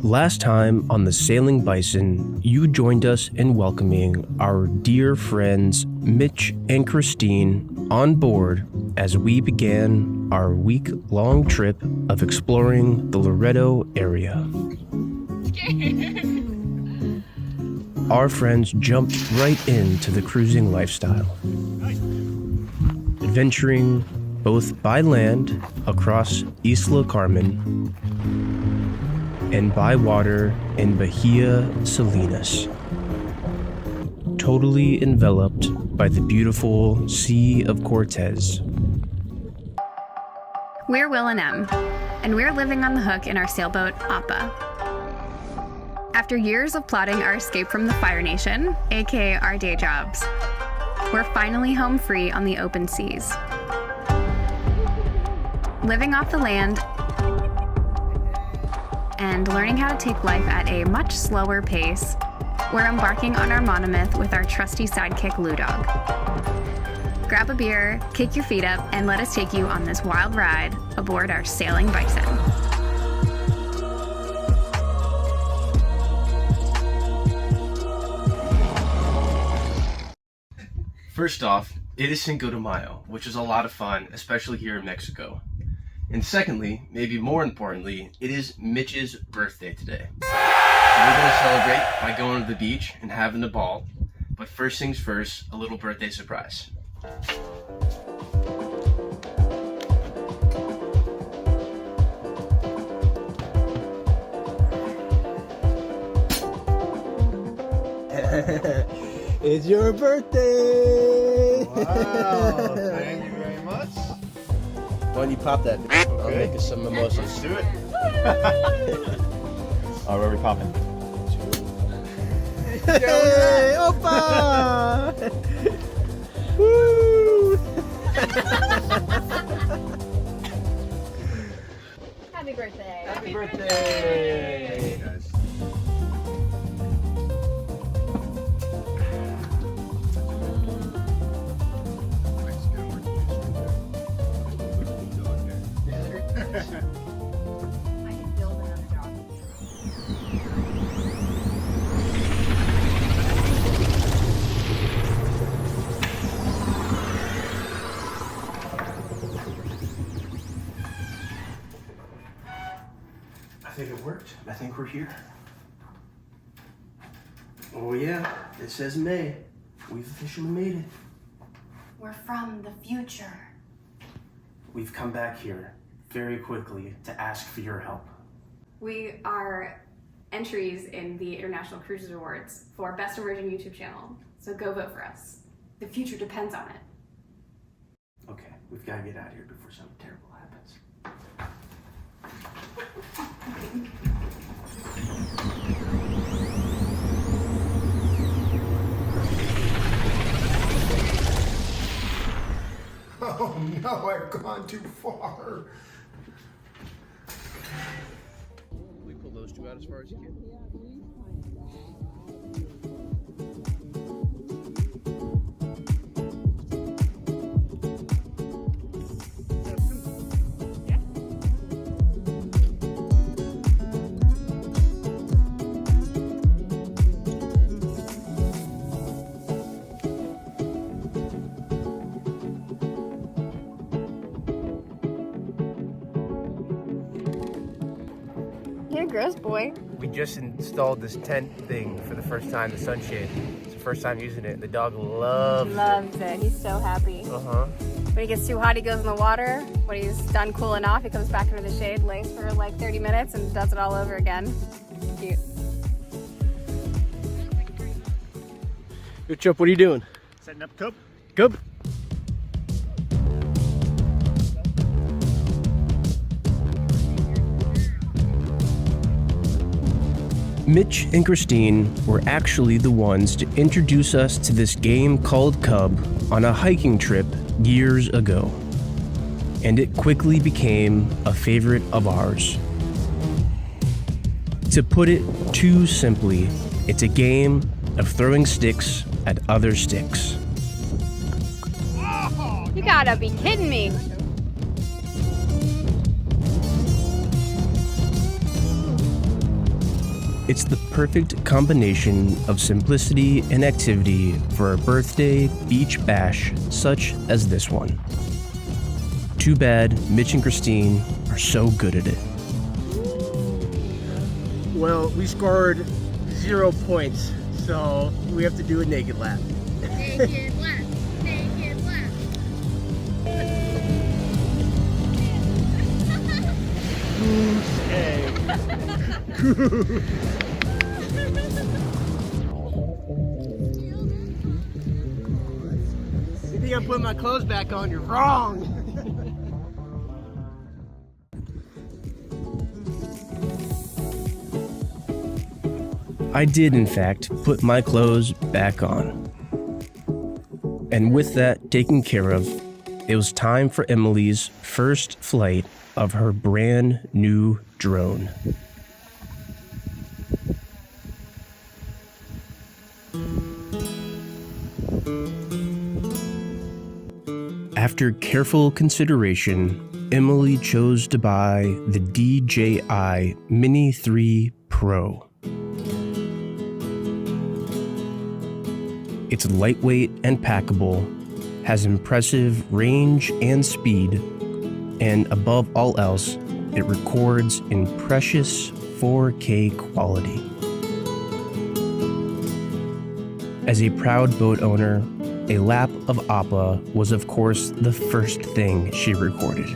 Last time on the Sailing Bison, you joined us in welcoming our dear friends Mitch and Christine on board as we began our week-long trip of exploring the Loreto area. Our friends jumped right into the cruising lifestyle, adventuring both by land across Isla Coronados and by water in Bahia Salinas, totally enveloped by the beautiful Sea of Cortez. We're Will and Em, and we're living on the hook in our sailboat, Appa. After years of plotting our escape from the Fire Nation, aka our day jobs, we're finally home free on the open seas. Living off the land and learning how to take life at a much slower pace, we're embarking on our monomyth with our trusty sidekick, Lou Dog. Grab a beer, kick your feet up, and let us take you on this wild ride aboard our Sailing Bison. First off, it is Cinco de Mayo, which is a lot of fun, especially here in Mexico. And secondly, maybe more importantly, it is Mitch's birthday today. So we're going to celebrate by going to the beach and having a ball. But first things first, a little birthday surprise. It's your birthday! Wow, thank you very much. Why don't you pop that? I'll make us some mimosas. Let's do it. Oh, where are we popping? Hey, Opa! Woo! Happy birthday. Happy birthday! Guys. I can build another dog. I think it worked. I think we're here. Oh yeah, it says May. We've officially made it. We're from the future. We've come back here very quickly to ask for your help. We are entries in the International Cruises Awards for Best Emerging YouTube Channel, so go vote for us. The future depends on it. Okay, we've got to get out of here before something terrible happens. Oh no, I've gone too far. We pull those two out as far as you can. You're a gross boy. We just installed this tent thing for the first time, the sunshade. It's the first time using it. The dog loves it. He's so happy. Uh-huh. When he gets too hot, he goes in the water. When he's done cooling off, he comes back into the shade, lays for like 30 minutes, and does it all over again. Cute. Yo, Chip, what are you doing? Setting up Kubb. Kubb. Mitch and Christine were actually the ones to introduce us to this game called Kubb on a hiking trip years ago. And it quickly became a favorite of ours. To put it too simply, it's a game of throwing sticks at other sticks. You gotta be kidding me. It's the perfect combination of simplicity and activity for a birthday beach bash such as this one. Too bad Mitch and Christine are so good at it. Well, we scored 0 points, so we have to do a naked lap. Naked lap. Naked lap. You think I'm putting my clothes back on? You're wrong. I did, in fact, put my clothes back on. And with that taken care of, it was time for Emily's first flight of her brand new drone. After careful consideration, Emily chose to buy the DJI Mini 3 Pro. It's lightweight and packable, has impressive range and speed, and above all else, it records in precious 4K quality. As a proud boat owner, a lap of Appa was of course the first thing she recorded.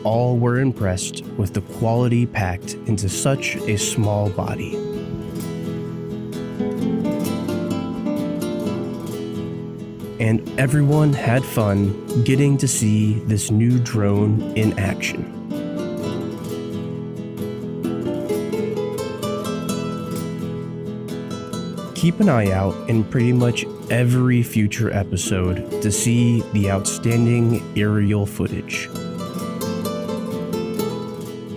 All were impressed with the quality packed into such a small body. And everyone had fun getting to see this new drone in action. Keep an eye out in pretty much every future episode to see the outstanding aerial footage.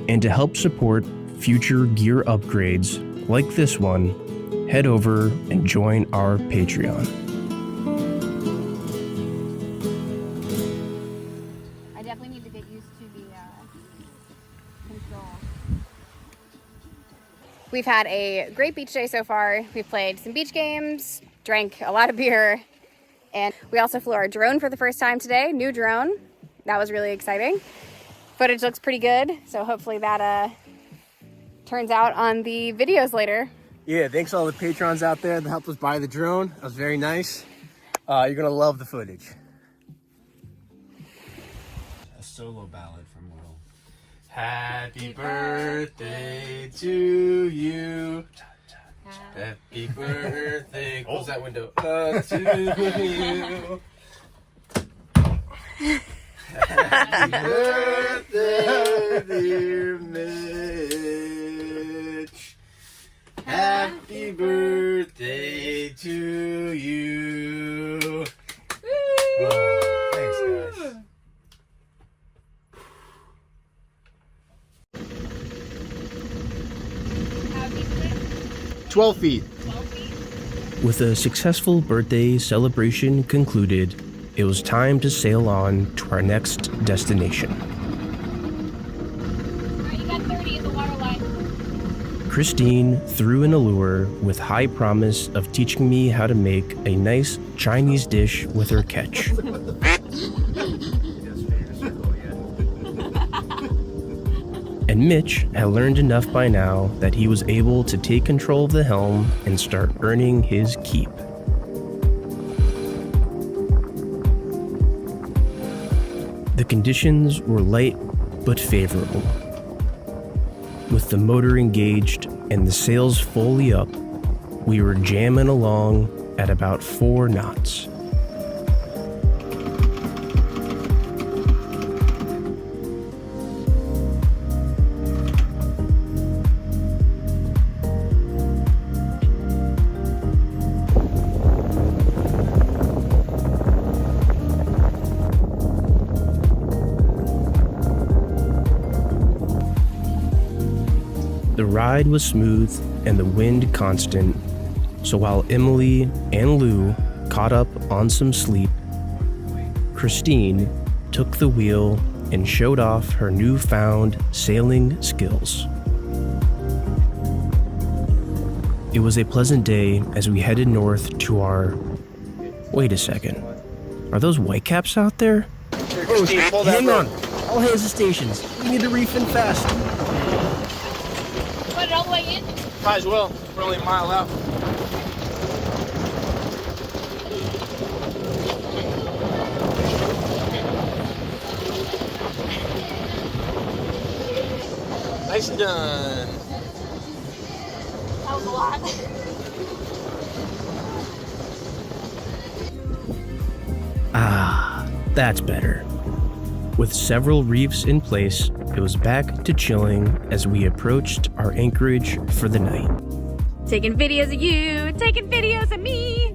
And to help support future gear upgrades like this one, head over and join our Patreon. I definitely need to get used to the control. We've had a great beach day so far. We've played some beach games, drank a lot of beer, and we also flew our drone for the first time today. New drone. That was really exciting. Footage looks pretty good, so hopefully that turns out on the videos later. Yeah, thanks to all the patrons out there that helped us buy the drone. That was very nice. You're gonna love the footage. A solo ballad from Will. Happy birthday to you. Happy birthday. Close that window. To you. Happy birthday, dear Mitch. Happy birthday to you. Oh, thanks, guys. 12 feet. With a successful birthday celebration concluded, it was time to sail on to our next destination. Alright, you got 30 at the water line. Christine threw in a lure with high promise of teaching me how to make a nice Chinese dish with her catch. And Mitch had learned enough by now that he was able to take control of the helm and start earning his keep. The conditions were light but favorable. With the motor engaged and the sails fully up, we were jamming along at about 4 knots. The ride was smooth and the wind constant, so while Emily and Lou caught up on some sleep, Christine took the wheel and showed off her newfound sailing skills. It was a pleasant day as we headed north to our... Wait a second. Are those whitecaps out there? Oh, hang on. All hands to stations. We need to reef in fast. Put it all the way in? Might as well. We're only a mile out. Nice done. That was a lot. Ah, that's better. With several reefs in place, it was back to chilling as we approached our anchorage for the night. Taking videos of you, taking videos of me.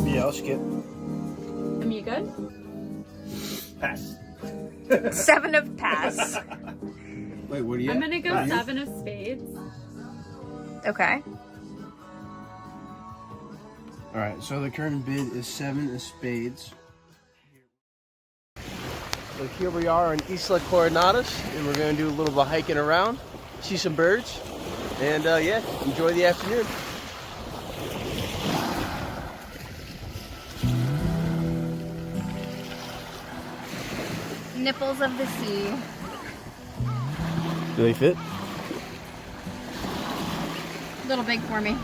Yeah, I'll skip. Am you good? Pass. 7 of pass. Wait, what are you I'm gonna go 7 of spades. Okay. All right, so the current bid is 7 of spades. So here we are in Isla Coronados, and we're gonna do a little bit of hiking around, see some birds, and yeah, enjoy the afternoon. Nipples of the sea. Do they fit? A little big for me.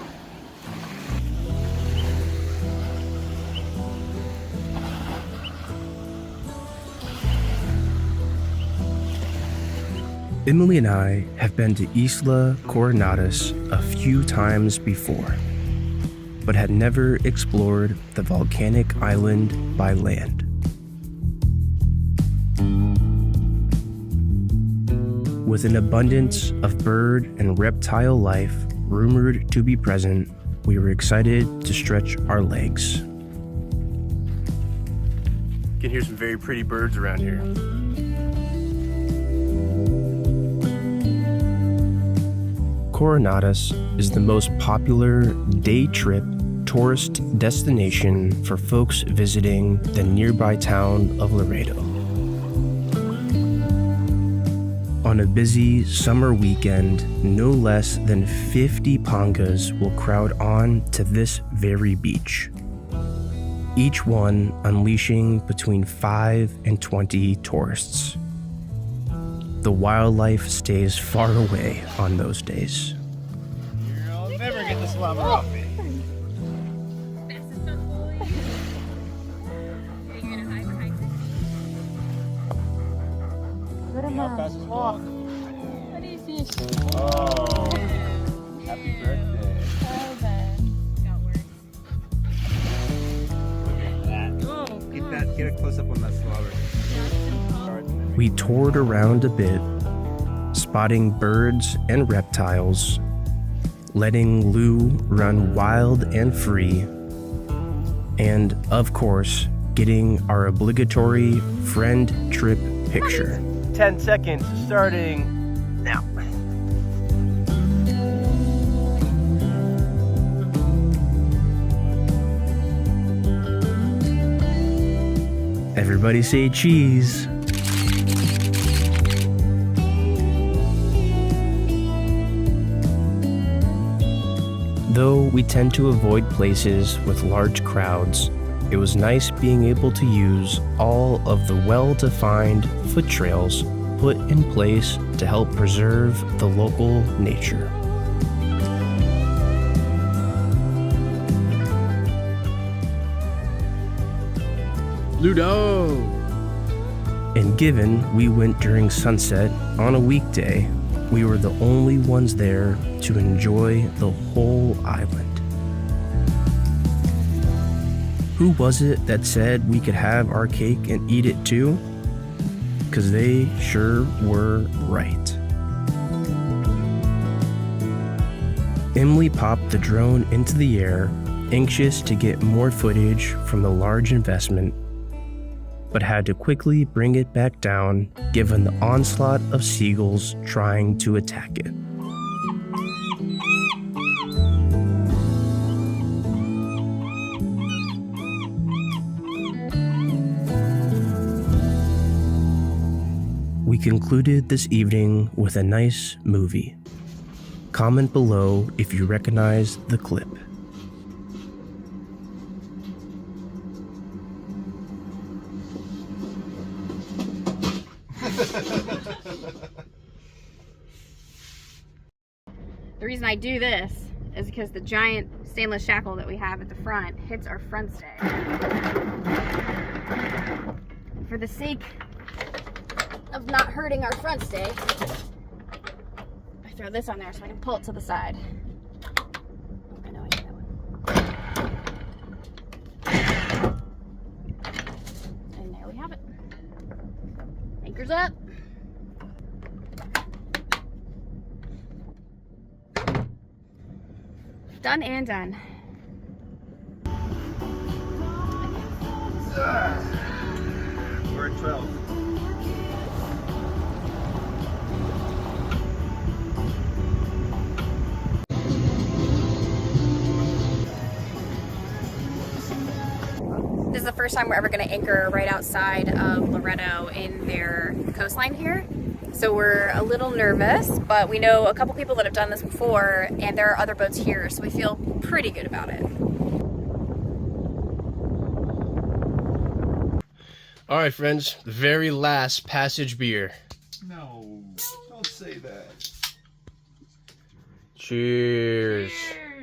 Emily and I have been to Isla Coronados a few times before, but had never explored the volcanic island by land. With an abundance of bird and reptile life rumored to be present, we were excited to stretch our legs. You can hear some very pretty birds around here. Coronados is the most popular day trip tourist destination for folks visiting the nearby town of Loreto. On a busy summer weekend, no less than 50 pangas will crowd on to this very beach, each one unleashing between 5 and 20 tourists. The wildlife stays far away on those days. You'll never get the slobber off me. How fast is walk? What do you fish? Oh, happy birthday. Look at that. Get a close up on that slobber. We toured around a bit, spotting birds and reptiles, letting Lou run wild and free, and, of course, getting our obligatory friend trip picture. 10 seconds starting now. Everybody say cheese. Though we tend to avoid places with large crowds, it was nice being able to use all of the well-defined foot trails put in place to help preserve the local nature. Ludo! And given we went during sunset on a weekday, we were the only ones there to enjoy the whole island. Who was it that said we could have our cake and eat it too? 'Cause they sure were right. Emily popped the drone into the air, anxious to get more footage from the large investment, but had to quickly bring it back down given the onslaught of seagulls trying to attack it. We concluded this evening with a nice movie. Comment below if you recognize the clip. The reason I do this is because the giant stainless shackle that we have at the front hits our front stay. For the sake of not hurting our front stay, I throw this on there so I can pull it to the side. I know I need that one. And there we have it. Anchors up. Done and done. We're at 12. This is the first time we're ever going to anchor right outside of Loreto in their coastline here. So we're a little nervous, but we know a couple people that have done this before, and there are other boats here, so we feel pretty good about it. All right, friends, the very last passage beer. No, don't say that. Cheers.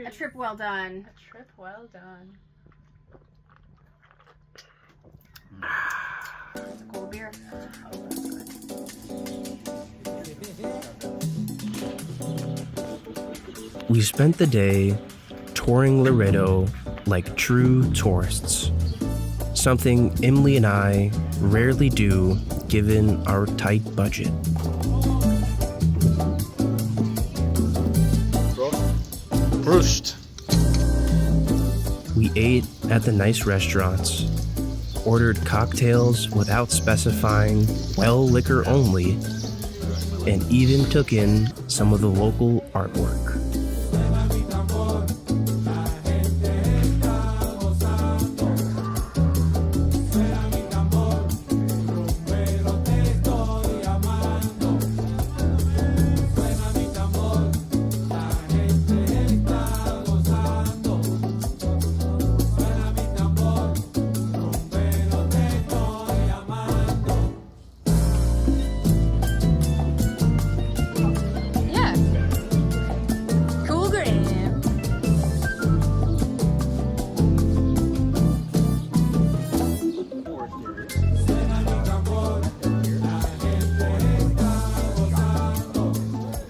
A trip well done. A trip well done. It's a cold beer. We spent the day touring Loreto like true tourists. Something Emily and I rarely do given our tight budget. Prost. We ate at the nice restaurants, ordered cocktails without specifying well liquor only, and even took in some of the local artwork.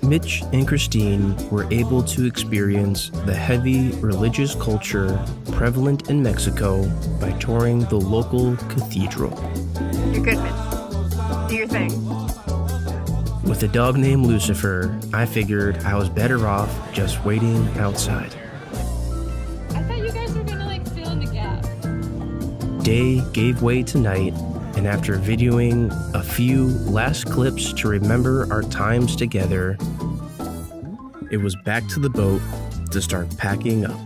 Mitch and Christine were able to experience the heavy religious culture prevalent in Mexico by touring the local cathedral. You're good, Mitch. Do your thing. With a dog named Lucifer, I figured I was better off just waiting outside. I thought you guys were gonna like fill in the gap. Day gave way to night, and after videoing a few last clips to remember our times together, it was back to the boat to start packing up.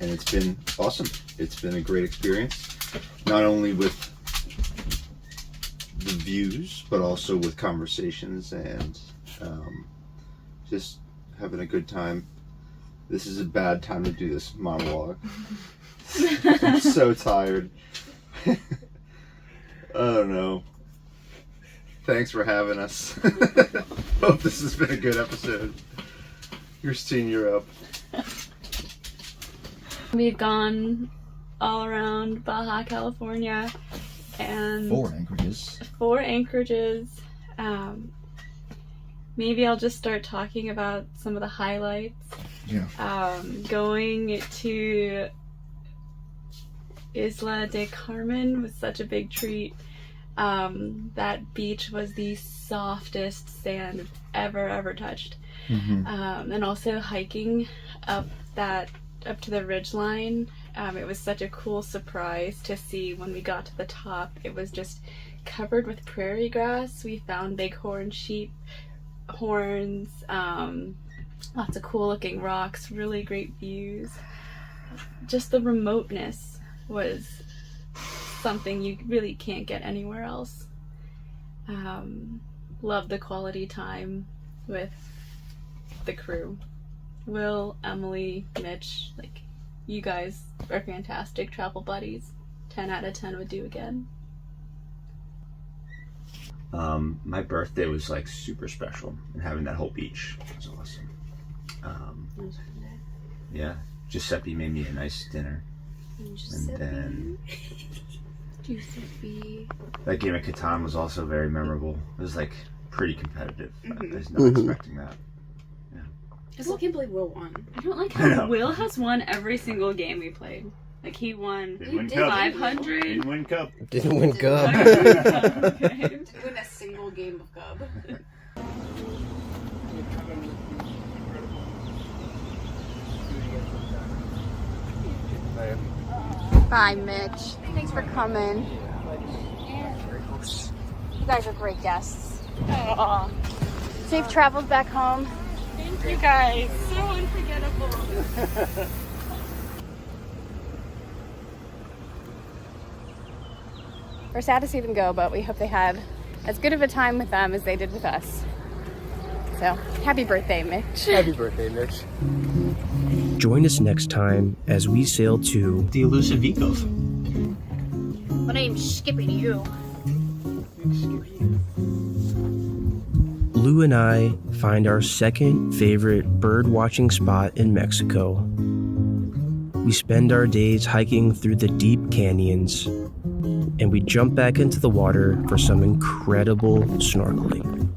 And it's been awesome. It's been a great experience, not only with the views, but also with conversations and just having a good time. This is a bad time to do this monologue. I'm so tired. I don't know. Thanks for having us. Hope this has been a good episode. Christine, you're up. We've gone all around Baja California and 4 anchorages. 4 anchorages. Maybe I'll just start talking about some of the highlights. Yeah. Going to Isla de Carmen was such a big treat. That beach was the softest sand I've ever touched. And also hiking up to the ridge line, it was such a cool surprise to see when we got to the top. It was just covered with prairie grass. We found bighorn sheep horns, lots of cool looking rocks, really great views. Just the remoteness was something you really can't get anywhere else. Love the quality time with the crew. Will, Emily, Mitch, like, you guys are fantastic travel buddies. 10 out of 10 would do again. My birthday was like super special, and having that whole beach was awesome. Yeah, Giuseppe made me a nice dinner. And then Giuseppe. that game of Catan was also very memorable. It was like pretty competitive. I was not expecting that. I still can't believe Will won. I don't like I know. how Will has won every single game we played. Like, he won Didn't win Cup. 500. Didn't win Cup. Didn't win Kubb. Okay. Didn't win a single game of Kubb. Bye, Mitch. Thanks for coming. You guys are great guests. Aw. Safe travels back home. Thank you guys. So unforgettable. We're sad to see them go, but we hope they had as good of a time with them as they did with us. So, happy birthday, Mitch. Happy birthday, Mitch. Join us next time as we sail to The elusive Cove. My name's Skippy to you. Lou and I find our second favorite bird watching spot in Mexico. We spend our days hiking through the deep canyons, and we jump back into the water for some incredible snorkeling.